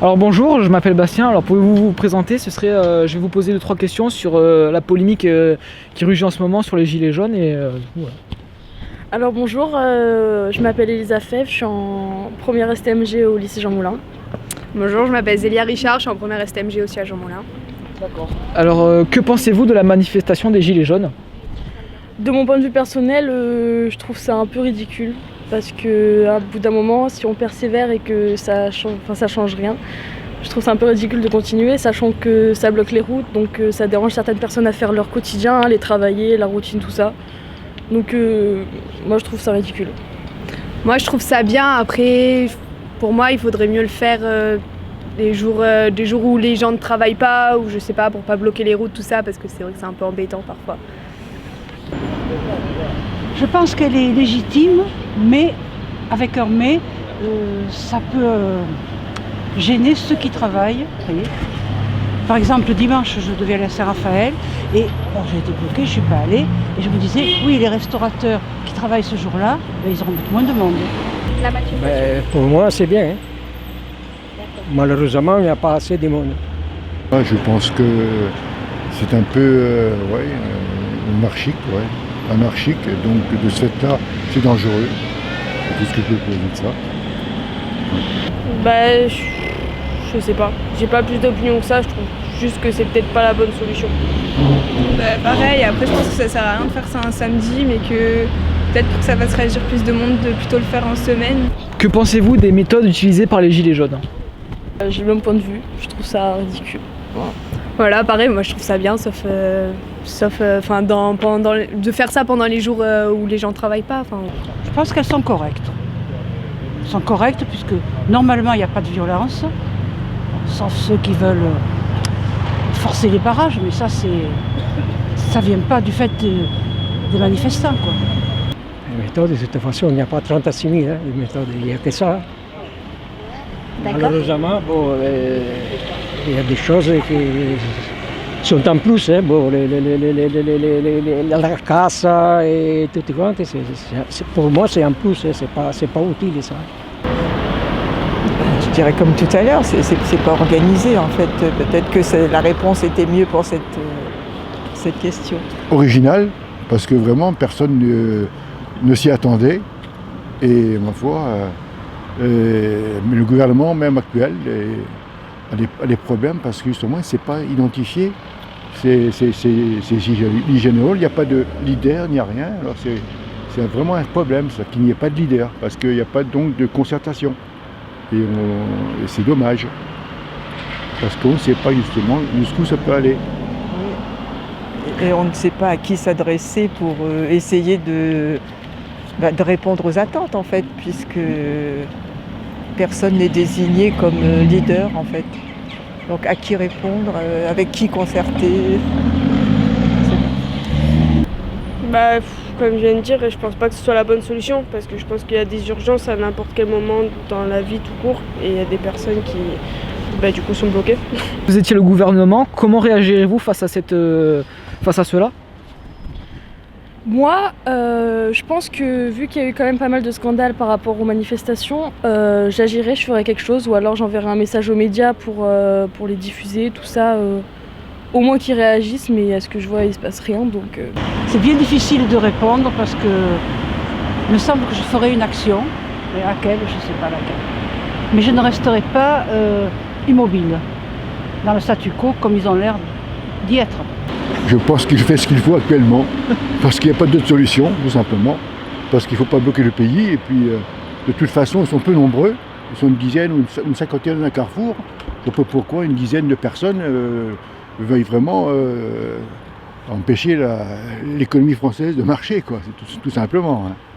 Alors bonjour, je m'appelle Bastien. Alors pouvez-vous vous présenter? Je vais vous poser 2-3 questions sur la polémique qui rugit en ce moment sur les gilets jaunes voilà. Alors bonjour, je m'appelle Elisa Fèvre, je suis en première STMG au lycée Jean Moulin. Bonjour, je m'appelle Zélia Richard, je suis en première STMG aussi à Jean Moulin. D'accord. Alors que pensez-vous de la manifestation des gilets jaunes? De mon point de vue personnel, je trouve ça un peu ridicule parce qu'à bout d'un moment, si on persévère et que ça change rien, je trouve ça un peu ridicule de continuer, sachant que ça bloque les routes, donc ça dérange certaines personnes à faire leur quotidien, aller travailler, la routine, tout ça. Donc moi je trouve ça ridicule. Moi je trouve ça bien, après pour moi il faudrait mieux le faire des jours où les gens ne travaillent pas, ou je sais pas, pour pas bloquer les routes, tout ça, parce que c'est vrai que c'est un peu embêtant parfois. Je pense qu'elle est légitime, mais avec un mais, ça peut gêner ceux qui travaillent. Vous voyez. Par exemple, le dimanche, je devais aller à Saint-Raphaël et j'ai été bloquée, je ne suis pas allée. Et je me disais, oui, les restaurateurs qui travaillent ce jour-là, ils auront moins de monde. Pour moi, c'est bien. Malheureusement, il n'y a pas assez de monde. Je pense que c'est un peu anarchique, anarchique. Donc de ce fait-là, c'est dangereux. C'est tout ce que je peux dire de ça. Je sais pas. J'ai pas plus d'opinion que ça, je trouve juste que c'est peut-être pas la bonne solution. Pareil, après je pense que ça sert à rien de faire ça un samedi, mais que peut-être pour que ça fasse réagir plus de monde, de plutôt le faire en semaine. Que pensez-vous des méthodes utilisées par les gilets jaunes? J'ai le même point de vue, je trouve ça ridicule. Voilà, pareil, moi je trouve ça bien, de faire ça pendant les jours où les gens ne travaillent pas. Je pense qu'elles sont correctes. Elles sont correctes puisque normalement il n'y a pas de violence, sauf ceux qui veulent forcer les barrages, mais ça vient pas du fait des manifestants, quoi. Les méthodes, de toute façon, il n'y a pas 36 000 les méthodes, il n'y a que ça. Malheureusement, il y a des choses qui sont en plus. La casse et tout quanto, pour moi, c'est en plus, c'est pas utile ça. Je dirais comme tout à l'heure, c'est pas organisé en fait. Peut-être que la réponse était mieux pour cette question. Original, parce que vraiment personne ne s'y attendait. Et ma foi, mais le gouvernement même actuel a des problèmes parce que justement c'est pas identifié. C'est généraux, il n'y a pas de leader, il n'y a rien. Alors c'est vraiment un problème ça, qu'il n'y ait pas de leader, parce qu'il n'y a pas donc de concertation. Et c'est dommage, parce qu'on ne sait pas justement jusqu'où ça peut aller. Et on ne sait pas à qui s'adresser pour essayer de répondre aux attentes en fait, puisque personne n'est désigné comme leader en fait. Donc à qui répondre, avec qui concerter? Comme je viens de dire, je pense pas que ce soit la bonne solution, parce que je pense qu'il y a des urgences à n'importe quel moment dans la vie tout court, et il y a des personnes qui du coup sont bloquées. Vous étiez le gouvernement, comment réagirez-vous face à cela? Moi, je pense que vu qu'il y a eu quand même pas mal de scandales par rapport aux manifestations, j'agirais, je ferais quelque chose, ou alors j'enverrais un message aux médias pour les diffuser, tout ça, au moins qu'ils réagissent, mais à ce que je vois, il se passe rien, donc... C'est bien difficile de répondre parce que il me semble que je ferai une action, mais laquelle, je ne sais pas laquelle. Mais je ne resterai pas immobile dans le statu quo comme ils ont l'air d'y être. Je pense qu'il fait ce qu'il faut actuellement, parce qu'il n'y a pas d'autre solution, tout simplement. Parce qu'il ne faut pas bloquer le pays, et puis de toute façon, ils sont peu nombreux. Ils sont une dizaine ou une cinquantaine d'un carrefour. Je ne sais pas pourquoi une dizaine de personnes veuillent vraiment empêcher l'économie française de marcher, quoi. C'est tout simplement.